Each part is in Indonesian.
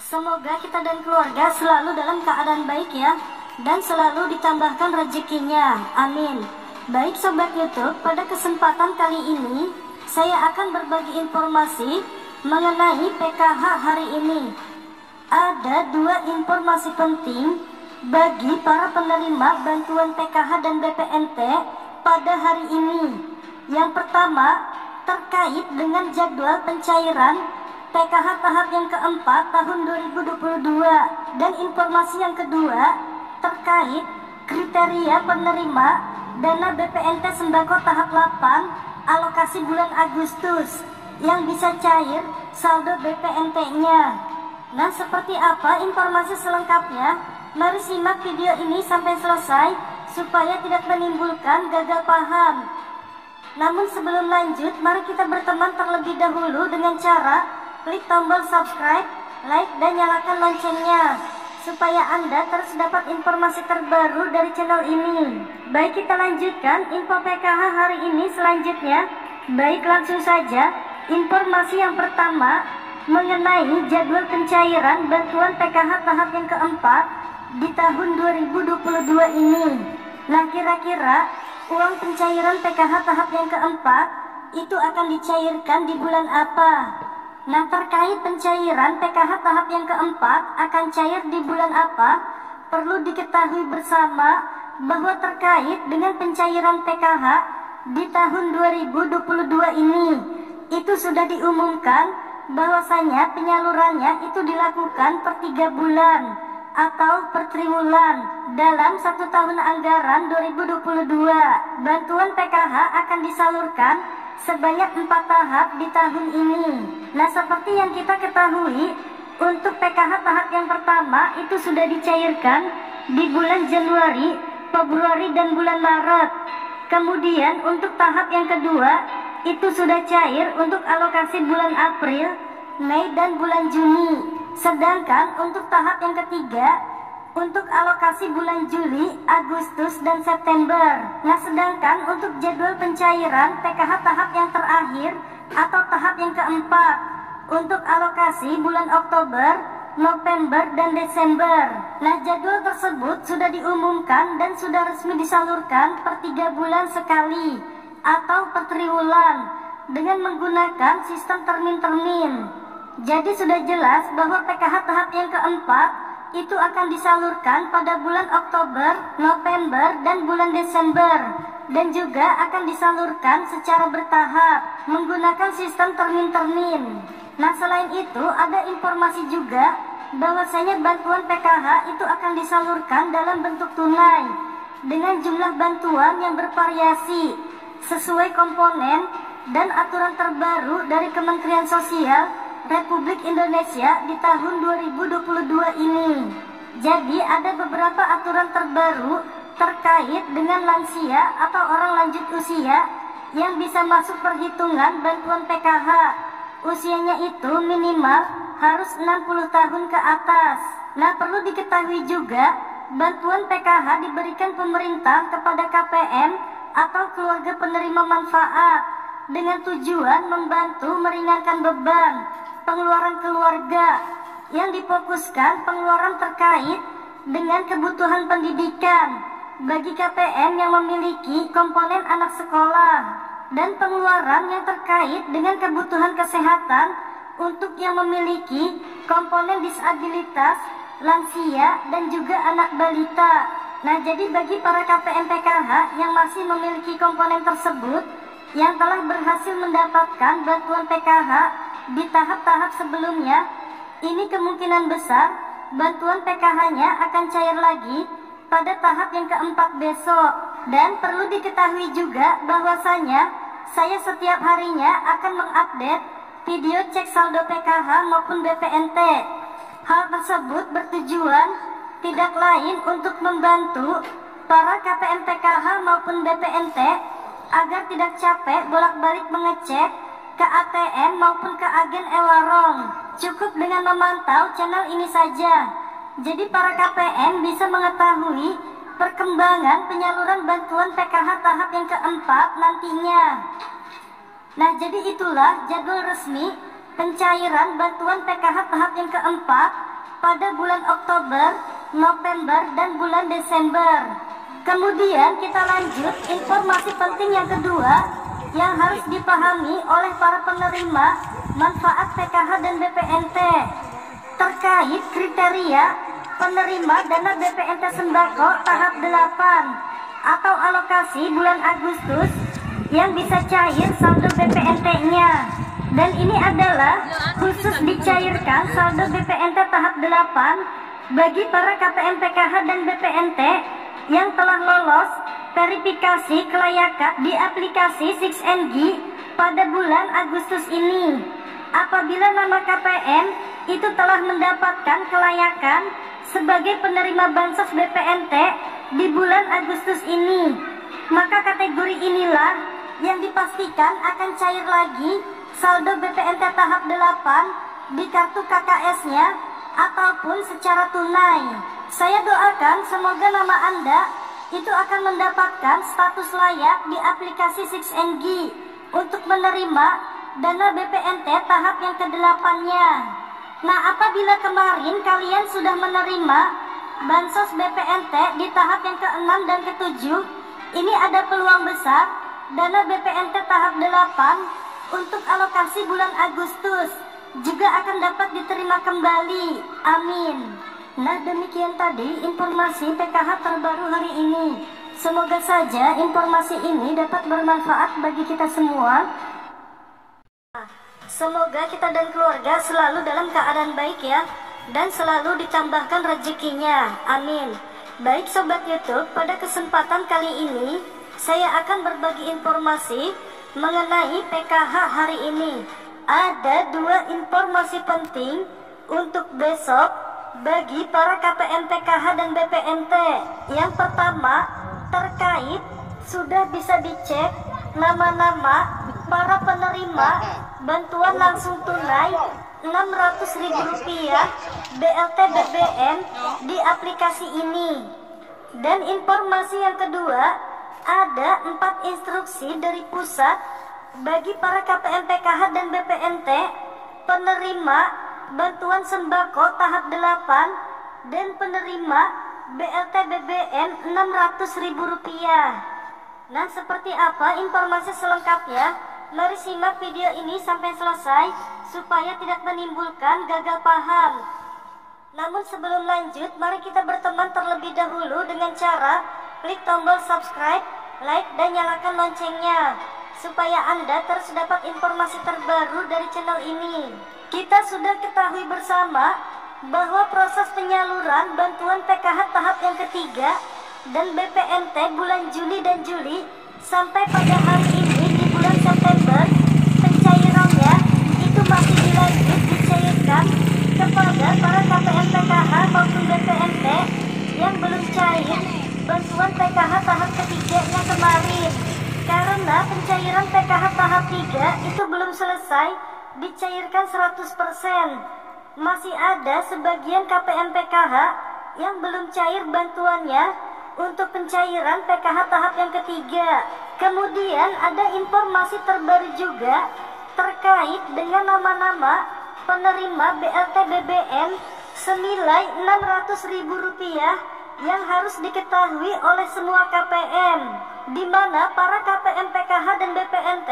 Semoga kita dan keluarga selalu dalam keadaan baik ya, dan selalu ditambahkan rezekinya. Amin. Baik Sobat YouTube, pada kesempatan kali ini saya akan berbagi informasi mengenai PKH hari ini. Ada dua informasi penting bagi para penerima bantuan PKH dan BPNT pada hari ini. Yang pertama, terkait dengan jadwal pencairan PKH tahap yang keempat tahun 2022, dan informasi yang kedua terkait kriteria penerima dana BPNT sembako tahap 8 alokasi bulan Agustus yang bisa cair saldo BPNT-nya. Nah, seperti apa informasi selengkapnya? Mari simak video ini sampai selesai supaya tidak menimbulkan gagal paham. Namun sebelum lanjut, mari kita berteman terlebih dahulu dengan cara klik tombol subscribe, like, dan nyalakan loncengnya supaya Anda terus dapat informasi terbaru dari channel ini. Baik, kita lanjutkan info PKH hari ini selanjutnya. Baik, langsung saja. Informasi yang pertama mengenai jadwal pencairan bantuan PKH tahap yang keempat di tahun 2022 ini. Nah, kira-kira uang pencairan PKH tahap yang keempat itu akan dicairkan di bulan apa? Nah, terkait pencairan PKH tahap yang keempat akan cair di bulan apa, perlu diketahui bersama bahwa terkait dengan pencairan PKH di tahun 2022 ini, itu sudah diumumkan bahwasanya penyalurannya itu dilakukan per 3 bulan atau per triwulan dalam 1 tahun anggaran 2022. Bantuan PKH akan disalurkan sebanyak 4 tahap di tahun ini. Nah, seperti yang kita ketahui, untuk PKH tahap yang pertama itu sudah dicairkan di bulan Januari, Februari, dan bulan Maret. Kemudian untuk tahap yang kedua itu sudah cair untuk alokasi bulan April, Mei, dan bulan Juni. Sedangkan untuk tahap yang ketiga untuk alokasi bulan Juli, Agustus, dan September. Nah, sedangkan untuk jadwal pencairan PKH tahap yang terakhir atau tahap yang keempat untuk alokasi bulan Oktober, November, dan Desember. Nah, jadwal tersebut sudah diumumkan dan sudah resmi disalurkan per 3 bulan sekali atau per triwulan dengan menggunakan sistem termin-termin. Jadi sudah jelas bahwa PKH tahap yang keempat itu akan disalurkan pada bulan Oktober, November, dan bulan Desember, dan juga akan disalurkan secara bertahap menggunakan sistem termin-termin. Nah, selain itu ada informasi juga bahwasanya bantuan PKH itu akan disalurkan dalam bentuk tunai dengan jumlah bantuan yang bervariasi sesuai komponen dan aturan terbaru dari Kementerian Sosial Republik Indonesia di tahun 2022 ini. Jadi ada beberapa aturan terbaru terkait dengan lansia atau orang lanjut usia yang bisa masuk perhitungan bantuan PKH. Usianya itu minimal harus 60 tahun ke atas. Nah, perlu diketahui juga bantuan PKH diberikan pemerintah kepada KPM atau keluarga penerima manfaat dengan tujuan membantu meringankan beban pengeluaran keluarga yang difokuskan pengeluaran terkait dengan kebutuhan pendidikan bagi KPM yang memiliki komponen anak sekolah dan pengeluaran yang terkait dengan kebutuhan kesehatan untuk yang memiliki komponen disabilitas, lansia, dan juga anak balita. Nah, jadi bagi para KPM PKH yang masih memiliki komponen tersebut yang telah berhasil mendapatkan bantuan PKH di tahap-tahap sebelumnya, ini kemungkinan besar bantuan PKH-nya akan cair lagi pada tahap yang keempat besok. Dan perlu diketahui juga bahwasanya saya setiap harinya akan mengupdate video cek saldo PKH maupun BPNT. Hal tersebut bertujuan tidak lain untuk membantu para KPM PKH maupun BPNT agar tidak capek bolak-balik mengecek ke ATM maupun ke agen e-warung. Cukup dengan memantau channel ini saja. Jadi para KPM bisa mengetahui perkembangan penyaluran bantuan PKH tahap yang keempat nantinya. Nah, jadi itulah jadwal resmi pencairan bantuan PKH tahap yang keempat pada bulan Oktober, November, dan bulan Desember. Kemudian kita lanjut informasi penting yang kedua yang harus dipahami oleh para penerima manfaat PKH dan BPNT terkait kriteria penerima dana BPNT sembako tahap 8 atau alokasi bulan Agustus yang bisa cair saldo BPNT-nya. Dan ini adalah khusus dicairkan saldo BPNT tahap 8 bagi para KPM PKH dan BPNT yang telah lolos verifikasi kelayakan di aplikasi 6NG pada bulan Agustus ini. Apabila nama KPM itu telah mendapatkan kelayakan sebagai penerima bansos BPNT di bulan Agustus ini, maka kategori inilah yang dipastikan akan cair lagi saldo BPNT tahap 8 di kartu KKS-nya ataupun secara tunai. Saya doakan semoga nama Anda itu akan mendapatkan status layak di aplikasi 6NG untuk menerima dana BPNT tahap yang ke-8-nya. Nah, apabila kemarin kalian sudah menerima bansos BPNT di tahap yang ke-6 dan ke-7, ini ada peluang besar dana BPNT tahap 8 untuk alokasi bulan Agustus juga akan dapat diterima kembali. Amin. Nah, demikian tadi informasi PKH terbaru hari ini. Semoga saja informasi ini dapat bermanfaat bagi kita semua. Semoga kita dan keluarga selalu dalam keadaan baik ya, dan selalu ditambahkan rezekinya. Amin. Baik Sobat YouTube, pada kesempatan kali ini saya akan berbagi informasi mengenai PKH hari ini. Ada dua informasi penting untuk besok bagi para KPM PKH dan BPNT. Yang pertama, terkait sudah bisa dicek nama-nama para penerima bantuan langsung tunai Rp600.000 BLT BBM di aplikasi ini. Dan informasi yang kedua, ada 4 instruksi dari pusat bagi para KPM PKH dan BPNT penerima bantuan sembako tahap 8 dan penerima BLT BBM Rp600.000. Nah, seperti apa informasi selengkapnya? Mari simak video ini sampai selesai supaya tidak menimbulkan gagal paham. Namun sebelum lanjut, mari kita berteman terlebih dahulu dengan cara klik tombol subscribe, like, dan nyalakan loncengnya supaya Anda terus dapat informasi terbaru dari channel ini. Kita sudah ketahui bersama bahwa proses penyaluran bantuan PKH tahap yang ketiga dan BPNT bulan Juni dan Juli sampai pada hari ini di bulan September, pencairannya itu masih dilanjut dicairkan kepada para KPM PKH maupun BPNT yang belum cair bantuan PKH tahap ketiga yang kemarin. Karena pencairan PKH tahap 3 itu belum selesai dicairkan 100%. Masih ada sebagian KPM PKH yang belum cair bantuannya untuk pencairan PKH tahap yang ketiga. Kemudian ada informasi terbaru juga terkait dengan nama-nama penerima BLT BBM senilai Rp600.000 yang harus diketahui oleh semua KPM, di mana para KPM PKH dan BPNT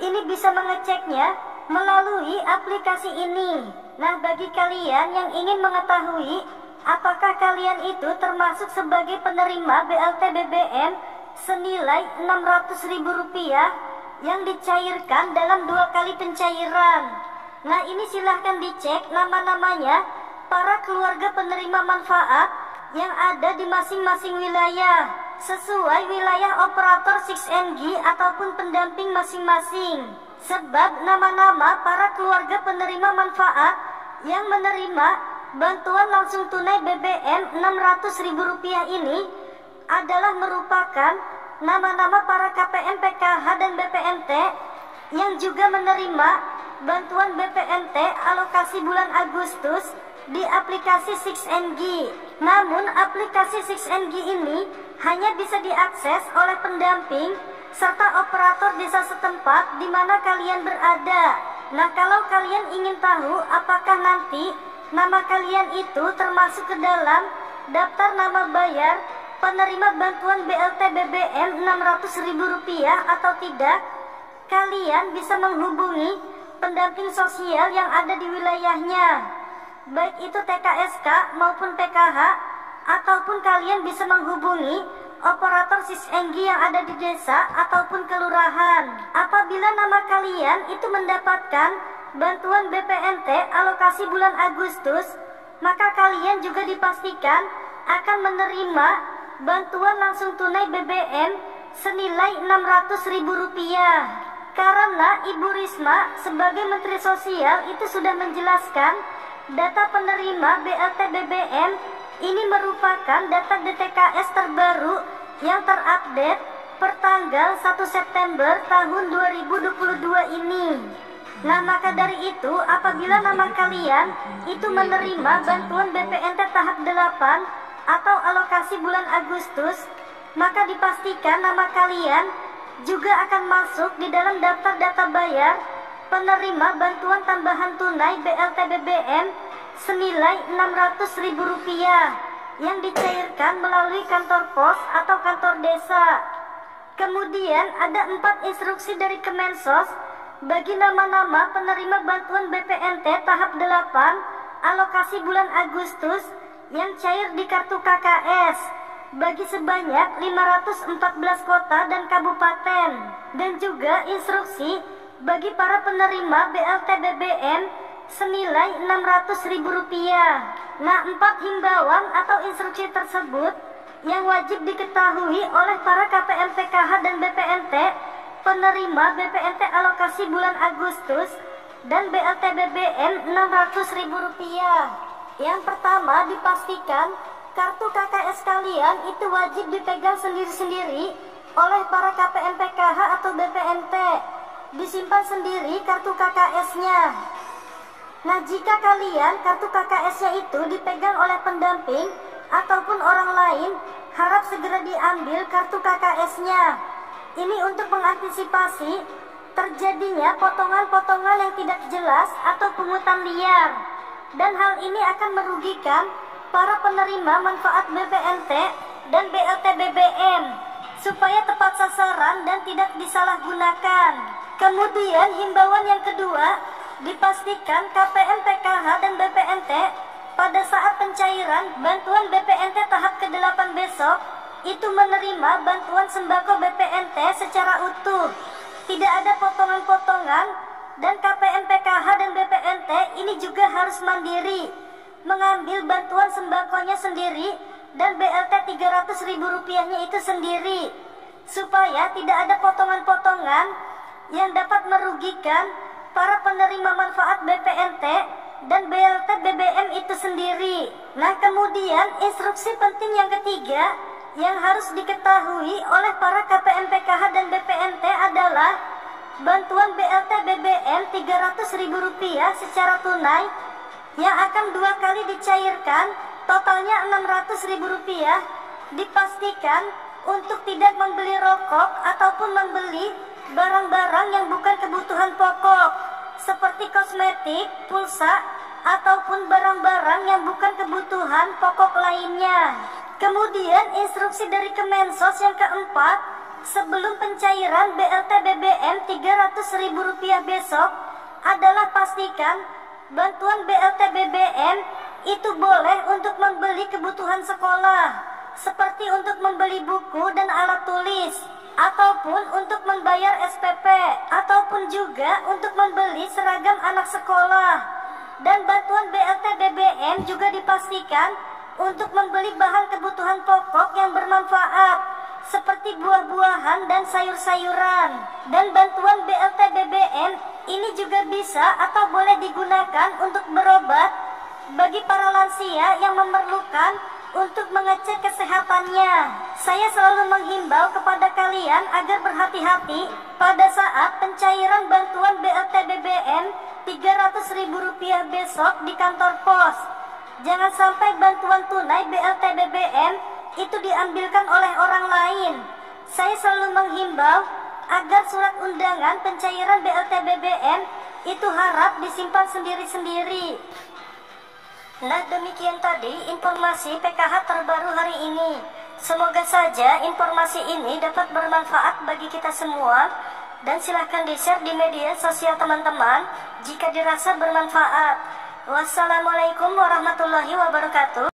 ini bisa mengeceknya melalui aplikasi ini. Nah, bagi kalian yang ingin mengetahui apakah kalian itu termasuk sebagai penerima BLT BBM senilai Rp600.000 yang dicairkan dalam 2 kali pencairan. Nah, ini silahkan dicek nama-namanya para keluarga penerima manfaat yang ada di masing-masing wilayah sesuai wilayah operator 6NG ataupun pendamping masing-masing. Sebab nama-nama para keluarga penerima manfaat yang menerima bantuan langsung tunai BBM Rp600.000 ini adalah merupakan nama-nama para KPM PKH dan BPNT yang juga menerima bantuan BPNT alokasi bulan Agustus di aplikasi 6NG. Namun aplikasi 6NG ini hanya bisa diakses oleh pendamping serta operator desa setempat di mana kalian berada. Nah, kalau kalian ingin tahu apakah nanti nama kalian itu termasuk ke dalam daftar nama bayar penerima bantuan BLT BBM Rp600.000 atau tidak, kalian bisa menghubungi pendamping sosial yang ada di wilayahnya, baik itu TKSK maupun PKH, ataupun kalian bisa menghubungi operator SISENGI yang ada di desa ataupun kelurahan. Apabila nama kalian itu mendapatkan bantuan BPNT alokasi bulan Agustus, maka kalian juga dipastikan akan menerima bantuan langsung tunai BBM senilai Rp600.000. Karena Ibu Risma sebagai Menteri Sosial itu sudah menjelaskan data penerima BLT BBM ini merupakan data DTKS terbaru yang terupdate per tanggal 1 September tahun 2022 ini. Nah, maka dari itu apabila nama kalian itu menerima bantuan BPNT tahap 8 atau alokasi bulan Agustus, maka dipastikan nama kalian juga akan masuk di dalam daftar data bayar penerima bantuan tambahan tunai BLT BBM senilai Rp600.000 yang dicairkan melalui kantor pos atau kantor desa. Kemudian ada 4 instruksi dari Kemensos bagi nama-nama penerima bantuan BPNT tahap 8 alokasi bulan Agustus yang cair di kartu KKS bagi sebanyak 514 kota dan kabupaten, dan juga instruksi bagi para penerima BLT BBM senilai Rp600.000. Nah, 4 himbauan atau instruksi tersebut yang wajib diketahui oleh para KPM PKH dan BPNT penerima BPNT alokasi bulan Agustus dan BLT BBM Rp600.000. Yang pertama, dipastikan kartu KKS kalian itu wajib dipegang sendiri-sendiri oleh para KPM PKH atau BPNT. Disimpan sendiri kartu KKS-nya. Nah, jika kalian kartu KKS-nya itu dipegang oleh pendamping ataupun orang lain, harap segera diambil kartu KKS-nya. Ini untuk mengantisipasi terjadinya potongan-potongan yang tidak jelas atau pungutan liar. Dan hal ini akan merugikan para penerima manfaat BPNT dan BLT BBM supaya tepat sasaran dan tidak disalahgunakan. Kemudian himbauan yang kedua, dipastikan KPM PKH dan BPNT pada saat pencairan bantuan BPNT tahap ke-8 besok itu menerima bantuan sembako BPNT secara utuh, tidak ada potongan-potongan, dan KPM PKH dan BPNT ini juga harus mandiri mengambil bantuan sembakonya sendiri dan BLT Rp300.000-nya itu sendiri, supaya tidak ada potongan-potongan yang dapat merugikan para penerima manfaat BPNT dan BLT BBM itu sendiri. Nah, kemudian instruksi penting yang ketiga yang harus diketahui oleh para KPM PKH dan BPNT adalah bantuan BLT BBM Rp300.000 secara tunai yang akan 2 kali dicairkan, totalnya Rp600.000, dipastikan untuk tidak membeli rokok ataupun membeli barang-barang yang bukan kebutuhan pokok seperti kosmetik, pulsa, ataupun barang-barang yang bukan kebutuhan pokok lainnya. Kemudian instruksi dari Kemensos yang keempat, sebelum pencairan BLT BBM Rp300.000 besok adalah pastikan bantuan BLT BBM itu boleh untuk membeli kebutuhan sekolah, seperti untuk membeli buku dan alat tulis, ataupun untuk membayar SPP, ataupun juga untuk membeli seragam anak sekolah. Dan bantuan BLT BBM juga dipastikan untuk membeli bahan kebutuhan pokok yang bermanfaat, seperti buah-buahan dan sayur-sayuran. Dan bantuan BLT BBM ini juga bisa atau boleh digunakan untuk berobat bagi para lansia yang memerlukan untuk mengecek kesehatannya. Saya selalu menghimbau kepada kalian agar berhati-hati pada saat pencairan bantuan BLT BBM Rp300.000 besok di kantor pos. Jangan sampai bantuan tunai BLT BBM itu diambilkan oleh orang lain. Saya selalu menghimbau agar surat undangan pencairan BLT BBM itu harap disimpan sendiri-sendiri. Nah, demikian tadi informasi PKH terbaru hari ini. Semoga saja informasi ini dapat bermanfaat bagi kita semua, dan silahkan di-share di media sosial teman-teman jika dirasa bermanfaat. Wassalamualaikum warahmatullahi wabarakatuh.